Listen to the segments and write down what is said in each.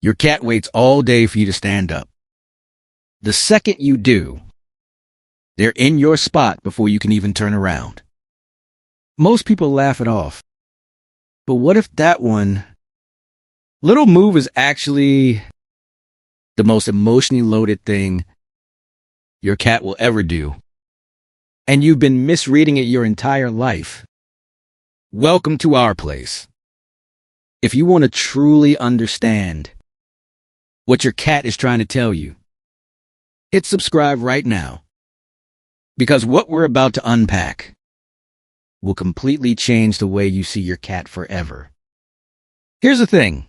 Your cat waits all day for you to stand up. The second you do, they're in your spot before you can even turn around. Most people laugh it off. But what if that one little move is actually the most emotionally loaded thing your cat will ever do? And you've been misreading it your entire life. Welcome to our place. If you want to truly understand what your cat is trying to tell you, hit subscribe right now. Because what we're about to unpack will completely change the way you see your cat forever. Here's the thing.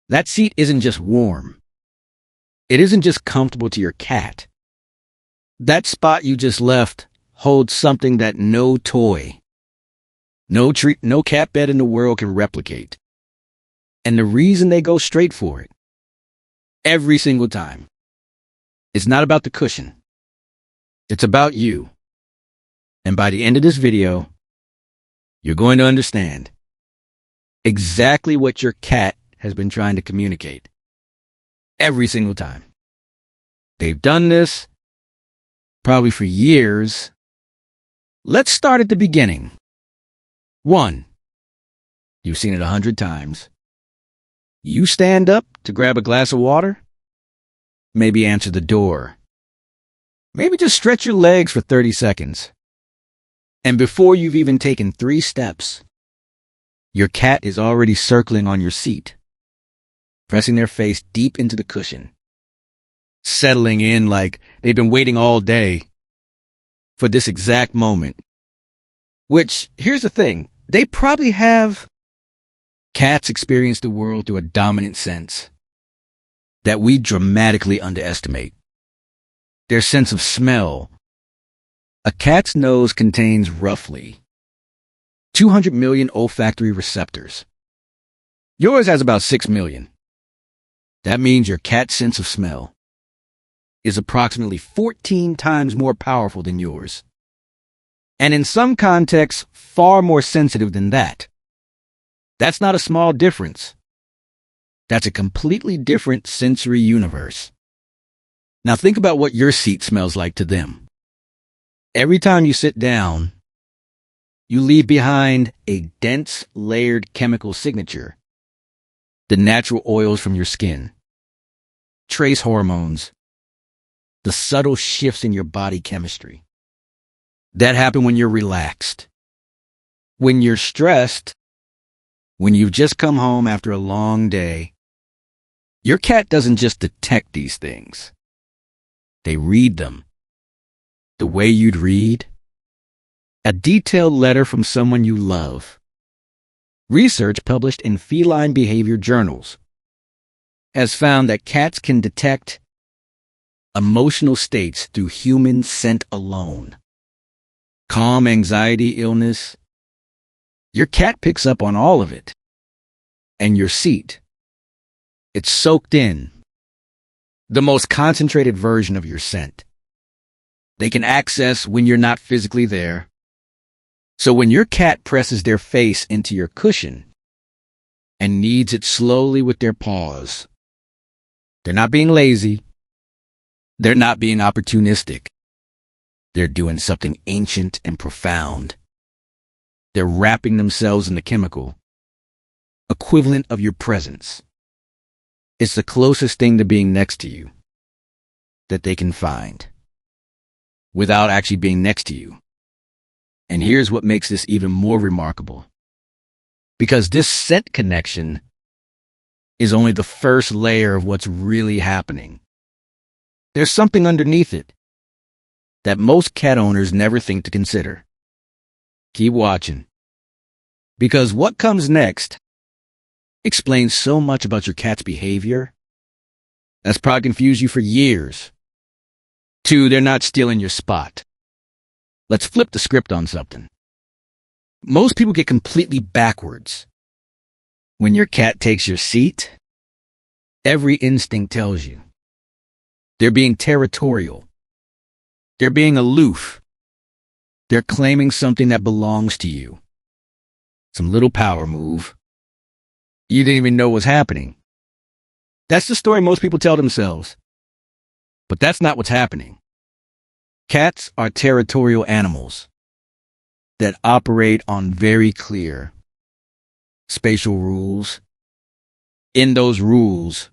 That seat isn't just warm. It isn't just comfortable to your cat. That spot you just left holds something that no toy, no treat, no cat bed in the world can replicate. And the reason they go straight for it, every single time, it's not about the cushion. It's about you. And by the end of this video, you're going to understand exactly what your cat has been trying to communicate. Every single time. They've done this probably for years. Let's start at the beginning. 1. You've seen it 100 times. You stand up to grab a glass of water. Maybe answer the door. Maybe just stretch your legs for 30 seconds. And before you've even taken 3 steps, your cat is already circling on your seat, pressing their face deep into the cushion, settling in like they've been waiting all day for this exact moment. Which, here's the thing, they probably have. Cats experience the world through a dominant sense that we dramatically underestimate. Their sense of smell. A cat's nose contains roughly 200 million olfactory receptors. Yours has about 6 million. That means your cat's sense of smell is approximately 14 times more powerful than yours. And in some contexts, far more sensitive than that. That's not a small difference. That's a completely different sensory universe. Now think about what your seat smells like to them. Every time you sit down, you leave behind a dense, layered chemical signature. The natural oils from your skin, trace hormones, the subtle shifts in your body chemistry. That happen when you're relaxed. When you're stressed, when you've just come home after a long day, your cat doesn't just detect these things. They read them. The way you'd read a detailed letter from someone you love. Research published in feline behavior journals has found that cats can detect emotional states through human scent alone. Calm, anxiety, illness. Your cat picks up on all of it. And your seat, it's soaked in. The most concentrated version of your scent. They can access when you're not physically there. So when your cat presses their face into your cushion and kneads it slowly with their paws, they're not being lazy. They're not being opportunistic. They're doing something ancient and profound. They're wrapping themselves in the chemical equivalent of your presence. It's the closest thing to being next to you that they can find without actually being next to you. And here's what makes this even more remarkable. Because this scent connection is only the first layer of what's really happening. There's something underneath it that most cat owners never think to consider. Keep watching. Because what comes next explains so much about your cat's behavior that's probably confused you for years. 2, they're not stealing your spot. Let's flip the script on something. Most people get completely backwards. When your cat takes your seat, every instinct tells you they're being territorial. They're being aloof. They're claiming something that belongs to you. Some little power move. You didn't even know was happening. That's the story most people tell themselves. But that's not what's happening. Cats are territorial animals that operate on very clear spatial rules. In those rules,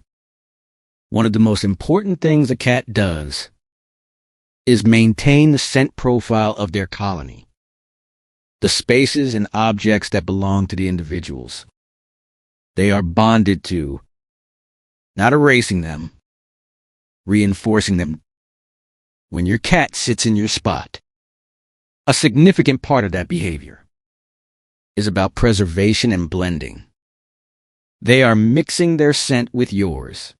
one of the most important things a cat does is maintain the scent profile of their colony, the spaces and objects that belong to the individuals. They are bonded to, not erasing them, reinforcing them. When your cat sits in your spot, a significant part of that behavior is about preservation and blending. They are mixing their scent with yours.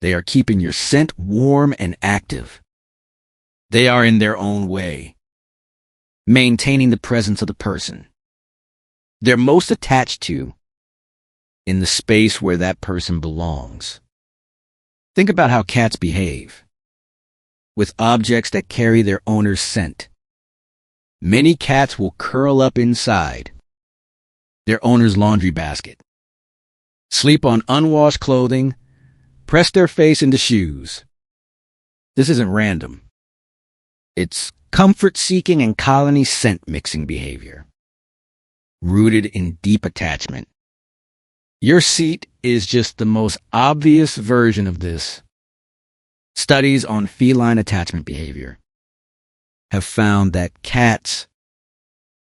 They are keeping your scent warm and active. They are, in their own way, maintaining the presence of the person they're most attached to in the space where that person belongs. Think about how cats behave with objects that carry their owner's scent. Many cats will curl up inside their owner's laundry basket, sleep on unwashed clothing, press their face into shoes. This isn't random. It's comfort-seeking and colony scent mixing behavior, rooted in deep attachment. Your seat is just the most obvious version of this. Studies on feline attachment behavior have found that cats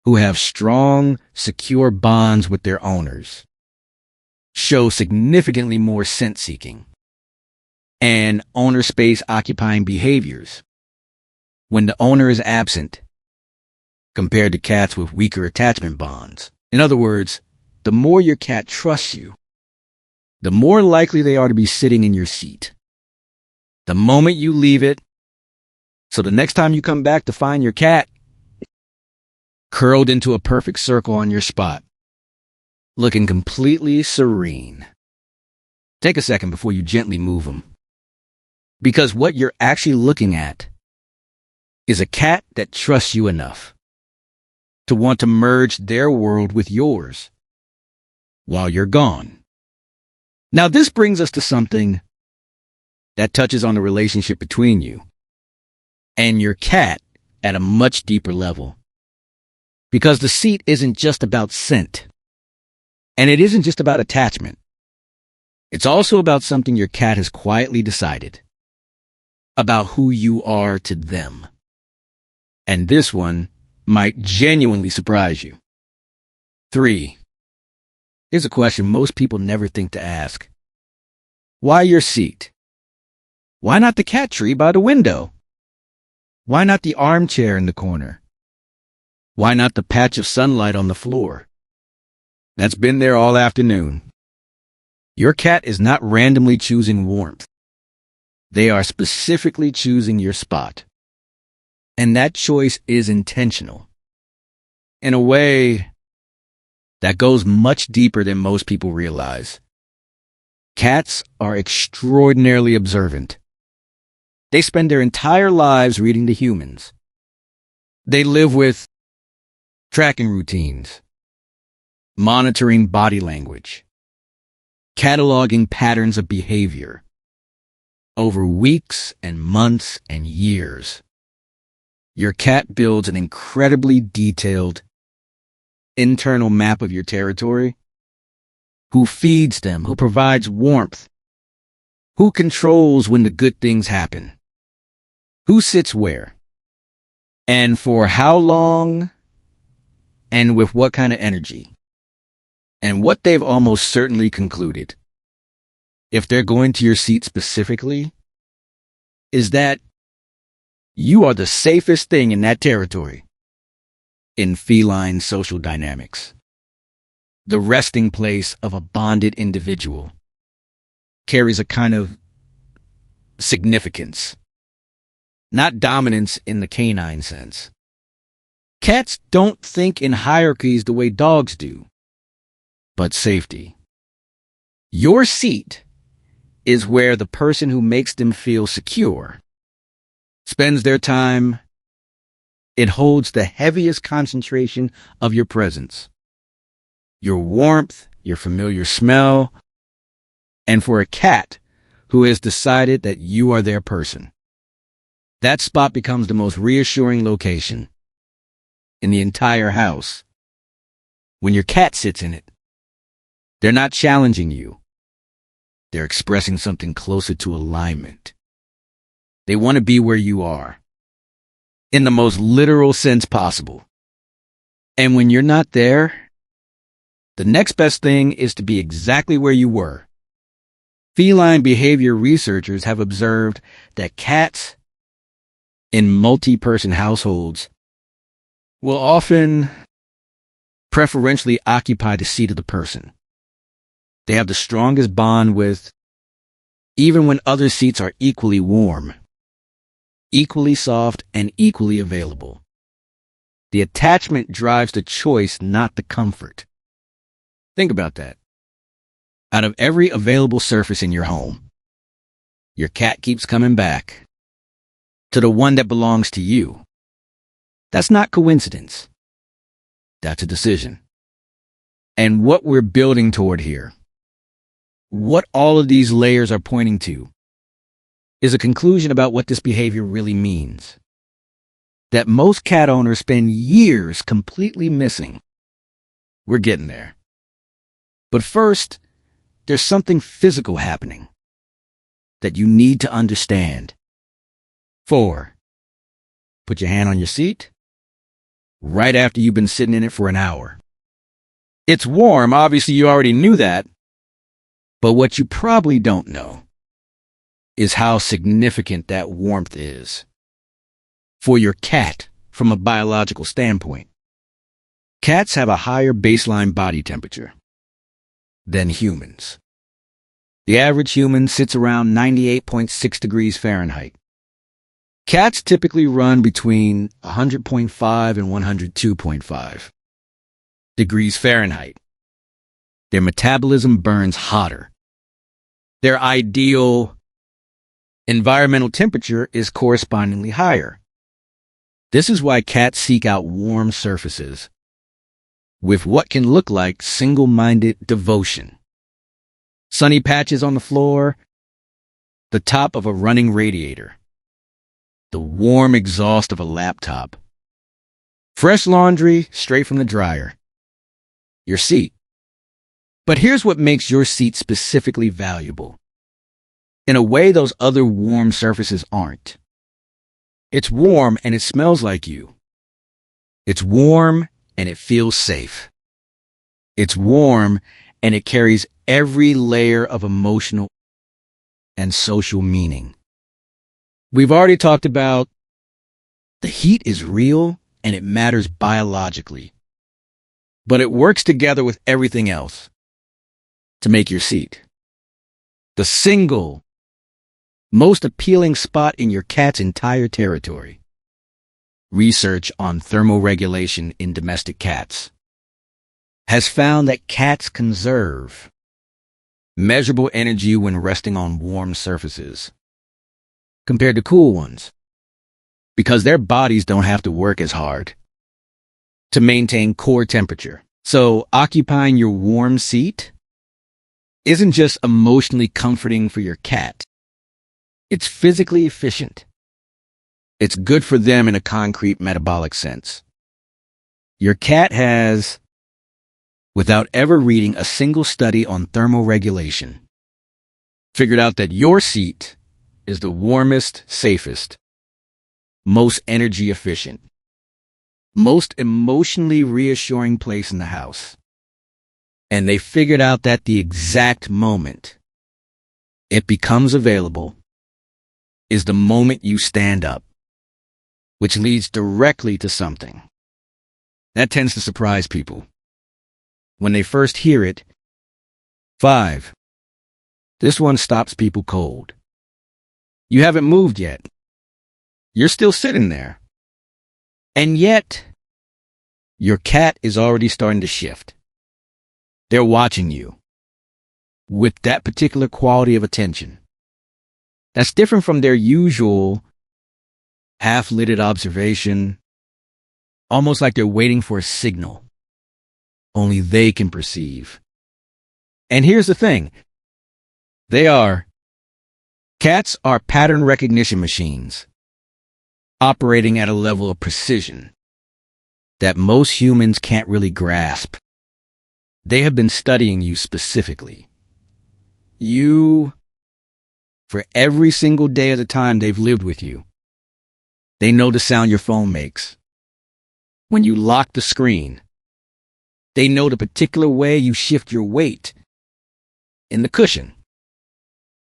who have strong, secure bonds with their owners show significantly more scent-seeking and owner space occupying behaviors when the owner is absent, compared to cats with weaker attachment bonds. In other words, the more your cat trusts you, the more likely they are to be sitting in your seat the moment you leave it. So the next time you come back to find your cat curled into a perfect circle on your spot, looking completely serene, take a second before you gently move them. Because what you're actually looking at is a cat that trusts you enough to want to merge their world with yours while you're gone. Now, this brings us to something that touches on the relationship between you and your cat at a much deeper level. Because the seat isn't just about scent, and it isn't just about attachment. It's also about something your cat has quietly decided about who you are to them. And this one might genuinely surprise you. 3. Here's a question most people never think to ask. Why your seat? Why not the cat tree by the window? Why not the armchair in the corner? Why not the patch of sunlight on the floor that's been there all afternoon? Your cat is not randomly choosing warmth. They are specifically choosing your spot. And that choice is intentional, in a way that goes much deeper than most people realize. Cats are extraordinarily observant. They spend their entire lives reading to humans. They live with tracking routines, monitoring body language, cataloging patterns of behavior over weeks and months and years. Your cat builds an incredibly detailed internal map of your territory. Who feeds them? Who provides warmth? Who controls when the good things happen? Who sits where? And for how long? And with what kind of energy? And what they've almost certainly concluded, if they're going to your seat specifically, is that you are the safest thing in that territory in feline social dynamics. The resting place of a bonded individual carries a kind of significance, not dominance in the canine sense. Cats don't think in hierarchies the way dogs do, but safety. Your seat is where the person who makes them feel secure spends their time. It holds the heaviest concentration of your presence, your warmth, your familiar smell, and for a cat who has decided that you are their person. That spot becomes the most reassuring location in the entire house. When your cat sits in it, they're not challenging you. They're expressing something closer to alignment. They want to be where you are, in the most literal sense possible. And when you're not there, the next best thing is to be exactly where you were. Feline behavior researchers have observed that cats in multi-person households will often preferentially occupy the seat of the person they have the strongest bond with, even when other seats are equally warm, equally soft, and equally available. The attachment drives the choice, not the comfort. Think about that. Out of every available surface in your home, your cat keeps coming back to the one that belongs to you. That's not coincidence. That's a decision. And what we're building toward here, what all of these layers are pointing to, is a conclusion about what this behavior really means. That most cat owners spend years completely missing. We're getting there. But first, there's something physical happening that you need to understand. 4. Put your hand on your seat right after you've been sitting in it for an hour. It's warm, obviously you already knew that, but what you probably don't know is how significant that warmth is for your cat from a biological standpoint. Cats have a higher baseline body temperature than humans. The average human sits around 98.6 degrees Fahrenheit. Cats typically run between 100.5 and 102.5 degrees Fahrenheit. Their metabolism burns hotter. Their ideal environmental temperature is correspondingly higher. This is why cats seek out warm surfaces with what can look like single-minded devotion. Sunny patches on the floor, the top of a running radiator, the warm exhaust of a laptop, fresh laundry straight from the dryer, your seat. But here's what makes your seat specifically valuable, in a way those other warm surfaces aren't. It's warm and it smells like you. It's warm and it feels safe. It's warm and it carries every layer of emotional and social meaning. We've already talked about the heat is real and it matters biologically, but it works together with everything else to make your seat the single most appealing spot in your cat's entire territory. Research on thermoregulation in domestic cats has found that cats conserve measurable energy when resting on warm surfaces compared to cool ones, because their bodies don't have to work as hard to maintain core temperature. So occupying your warm seat isn't just emotionally comforting for your cat. It's physically efficient. It's good for them in a concrete metabolic sense. Your cat has, without ever reading a single study on thermoregulation, figured out that your seat is the warmest, safest, most energy efficient, most emotionally reassuring place in the house. And they figured out that the exact moment it becomes available is the moment you stand up, which leads directly to something that tends to surprise people when they first hear it. 5. This one stops people cold. You haven't moved yet. You're still sitting there. And yet, your cat is already starting to shift. They're watching you with that particular quality of attention. That's different from their usual half-lidded observation, almost like they're waiting for a signal only they can perceive. And here's the thing. They are. Cats are pattern recognition machines, operating at a level of precision that most humans can't really grasp. They have been studying you specifically. For every single day of the time they've lived with you. They know the sound your phone makes when you lock the screen. They know the particular way you shift your weight in the cushion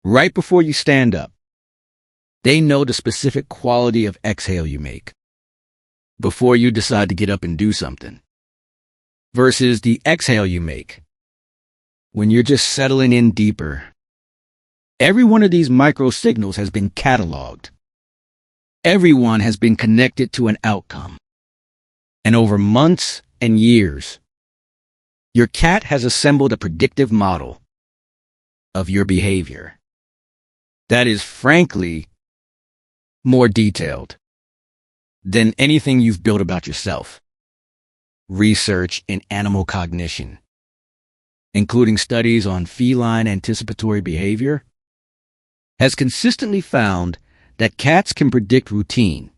right before you stand up. They know the specific quality of exhale you make before you decide to get up and do something versus the exhale you make when you're just settling in deeper. Every one of these micro signals has been cataloged. Everyone has been connected to an outcome. And over months and years, your cat has assembled a predictive model of your behavior that is frankly more detailed than anything you've built about yourself. Research in animal cognition, including studies on feline anticipatory behavior, has consistently found that cats can predict routine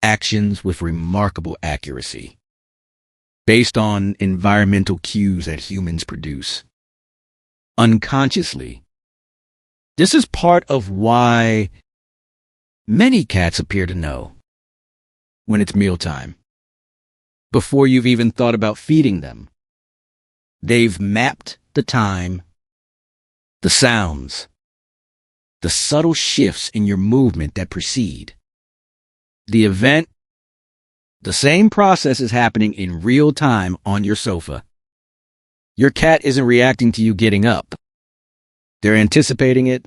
actions with remarkable accuracy based on environmental cues that humans produce unconsciously. This is part of why many cats appear to know when it's mealtime before you've even thought about feeding them. They've mapped the time, the sounds, the subtle shifts in your movement that precede the event. The same process is happening in real time on your sofa. Your cat isn't reacting to you getting up. They're anticipating it.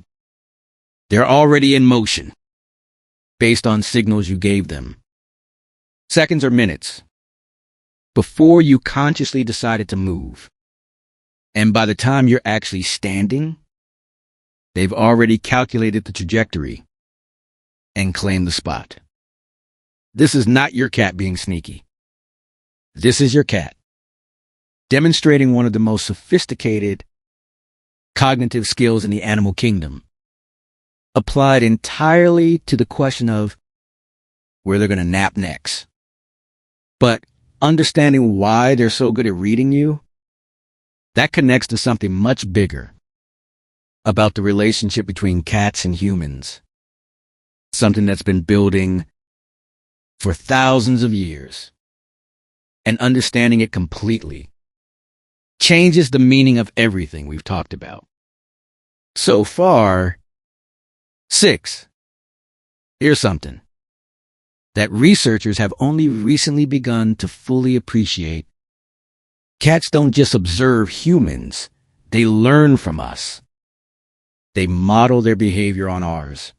They're already in motion based on signals you gave them, seconds or minutes, before you consciously decided to move. And by the time you're actually standing, they've already calculated the trajectory and claimed the spot. This is not your cat being sneaky. This is your cat demonstrating one of the most sophisticated cognitive skills in the animal kingdom, applied entirely to the question of where they're going to nap next. But understanding why they're so good at reading you, that connects to something much bigger about the relationship between cats and humans, something that's been building for thousands of years, and understanding it completely changes the meaning of everything we've talked about so far. 6. Here's something that researchers have only recently begun to fully appreciate. Cats don't just observe humans, they learn from us. They model their behavior on ours.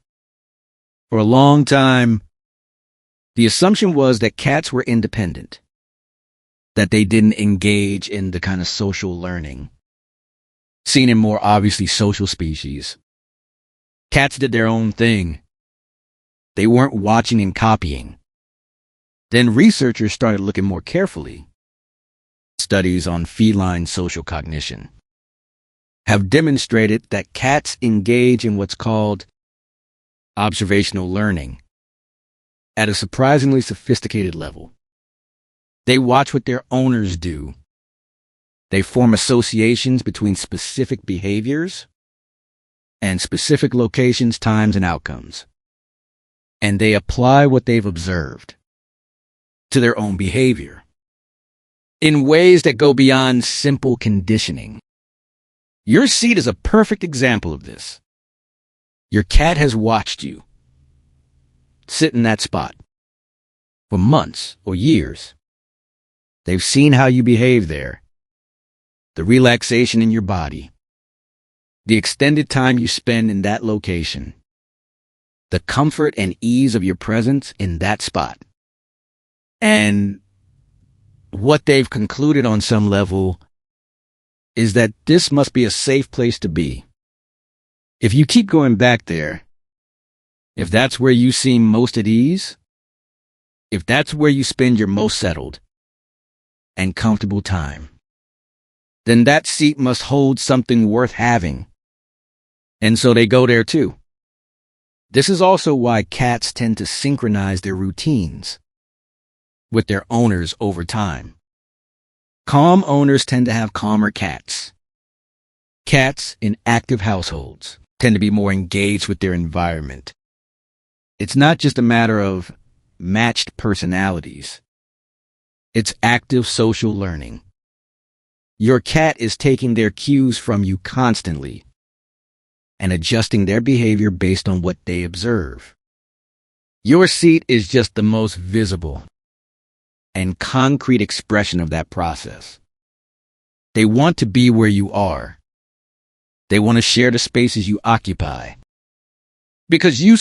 For a long time, the assumption was that cats were independent, that they didn't engage in the kind of social learning seen in more obviously social species. Cats did their own thing. They weren't watching and copying. Then researchers started looking more carefully. Studies on feline social cognition have demonstrated that cats engage in what's called observational learning at a surprisingly sophisticated level. They watch what their owners do. They form associations between specific behaviors and specific locations, times, and outcomes. And they apply what they've observed to their own behavior in ways that go beyond simple conditioning. Your seat is a perfect example of this. Your cat has watched you sit in that spot for months or years. They've seen how you behave there, the relaxation in your body, the extended time you spend in that location, the comfort and ease of your presence in that spot. And what they've concluded on some level is that this must be a safe place to be. If you keep going back there, if that's where you seem most at ease, if that's where you spend your most settled and comfortable time, then that seat must hold something worth having. And so they go there too. This is also why cats tend to synchronize their routines with their owners over time. Calm owners tend to have calmer cats. Cats in active households tend to be more engaged with their environment. It's not just a matter of matched personalities. It's active social learning. Your cat is taking their cues from you constantly and adjusting their behavior based on what they observe. Your seat is just the most visible and concrete expression of that process. They want to be where you are. They want to share the spaces you occupy. Because you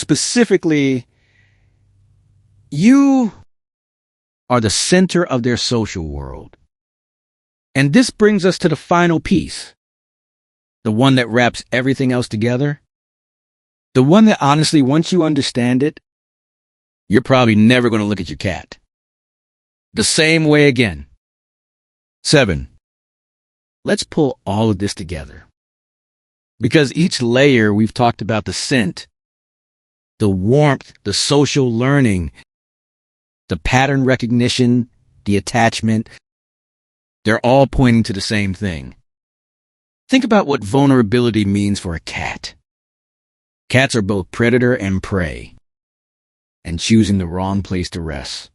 are the center of their social world. And this brings us to the final piece, the one that wraps everything else together, the one that honestly, once you understand it, you're probably never going to look at your cat the same way again. 7. Let's pull all of this together. Because each layer we've talked about, the scent, the warmth, the social learning, the pattern recognition, the attachment, they're all pointing to the same thing. Think about what vulnerability means for a cat. Cats are both predator and prey, and choosing the wrong place to rest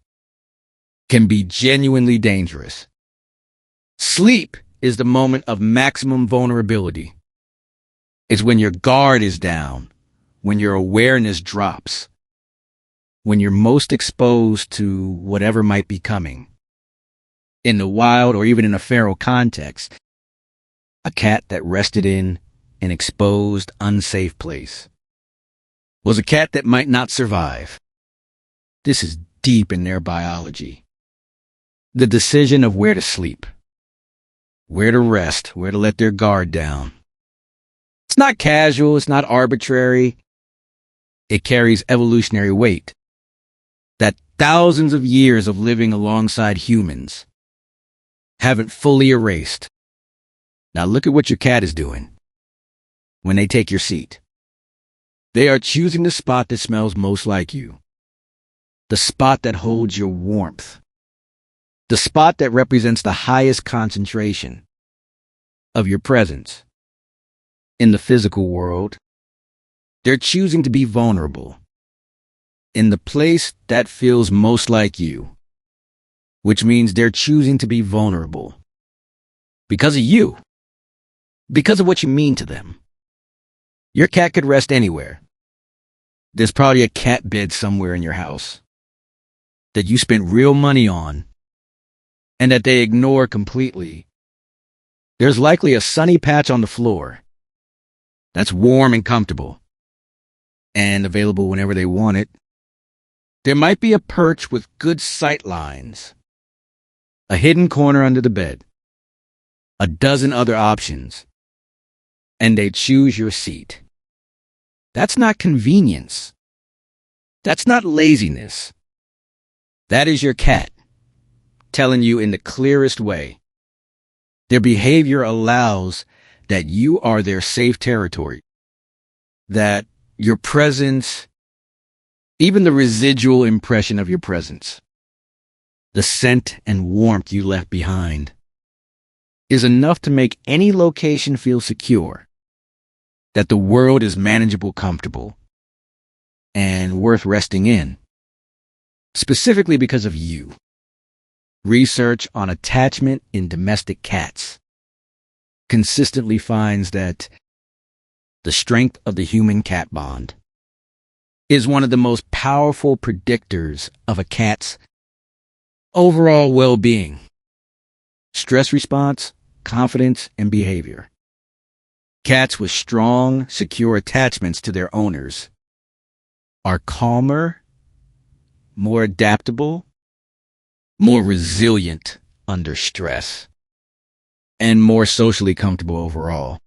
can be genuinely dangerous. Sleep is the moment of maximum vulnerability. It's when your guard is down, when your awareness drops, when you're most exposed to whatever might be coming. In the wild or even in a feral context, a cat that rested in an exposed, unsafe place was a cat that might not survive. This is deep in their biology. The decision of where to sleep, where to rest, where to let their guard down. It's not casual, it's not arbitrary. It carries evolutionary weight that thousands of years of living alongside humans haven't fully erased. Now look at what your cat is doing when they take your seat. They are choosing the spot that smells most like you, the spot that holds your warmth, the spot that represents the highest concentration of your presence. In the physical world, they're choosing to be vulnerable in the place that feels most like you, which means they're choosing to be vulnerable because of you, because of what you mean to them. Your cat could rest anywhere. There's probably a cat bed somewhere in your house that you spent real money on and that they ignore completely. There's likely a sunny patch on the floor that's warm and comfortable and available whenever they want it. There might be a perch with good sight lines, a hidden corner under the bed, a dozen other options, and they choose your seat. That's not convenience. That's not laziness. That is your cat telling you in the clearest way. Their behavior allows that you are their safe territory, that your presence, even the residual impression of your presence, the scent and warmth you left behind, is enough to make any location feel secure, that the world is manageable, comfortable, and worth resting in, specifically because of you. Research on attachment in domestic cats consistently finds that the strength of the human-cat bond is one of the most powerful predictors of a cat's overall well-being, stress response, confidence, and behavior. Cats with strong, secure attachments to their owners are calmer, more adaptable, more resilient under stress, and more socially comfortable overall.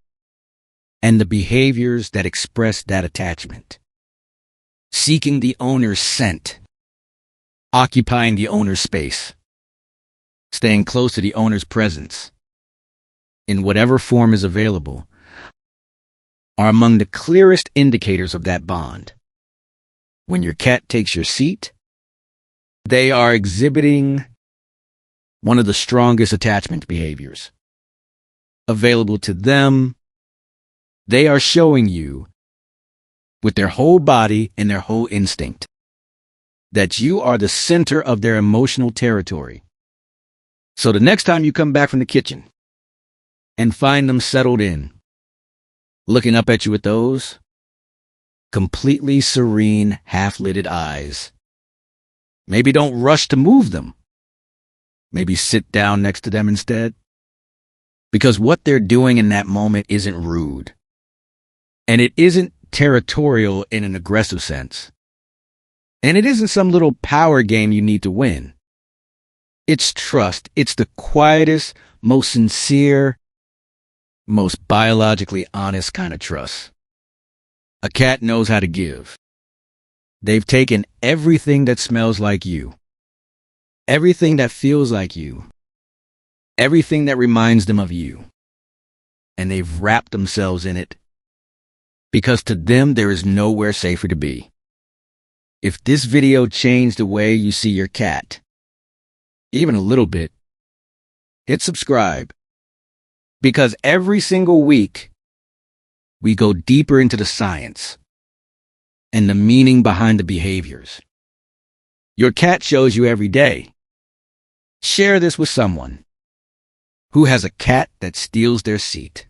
And the behaviors that express that attachment: seeking the owner's scent, occupying the owner's space, staying close to the owner's presence, in whatever form is available, are among the clearest indicators of that bond. When your cat takes your seat, they are exhibiting one of the strongest attachment behaviors available to them. They are showing you with their whole body and their whole instinct that you are the center of their emotional territory. So the next time you come back from the kitchen and find them settled in, looking up at you with those completely serene, half-lidded eyes, maybe don't rush to move them. Maybe sit down next to them instead. Because what they're doing in that moment isn't rude. And it isn't territorial in an aggressive sense. And it isn't some little power game you need to win. It's trust. It's the quietest, most sincere, most biologically honest kind of trust. A cat knows how to give. They've taken everything that smells like you, everything that feels like you, everything that reminds them of you, and they've wrapped themselves in it because to them there is nowhere safer to be. If this video changed the way you see your cat, even a little bit, hit subscribe, because every single week we go deeper into the science and the meaning behind the behaviors. Your cat shows you every day. Share this with someone who has a cat that steals their seat,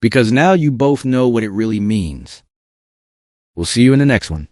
because now you both know what it really means. We'll see you in the next one.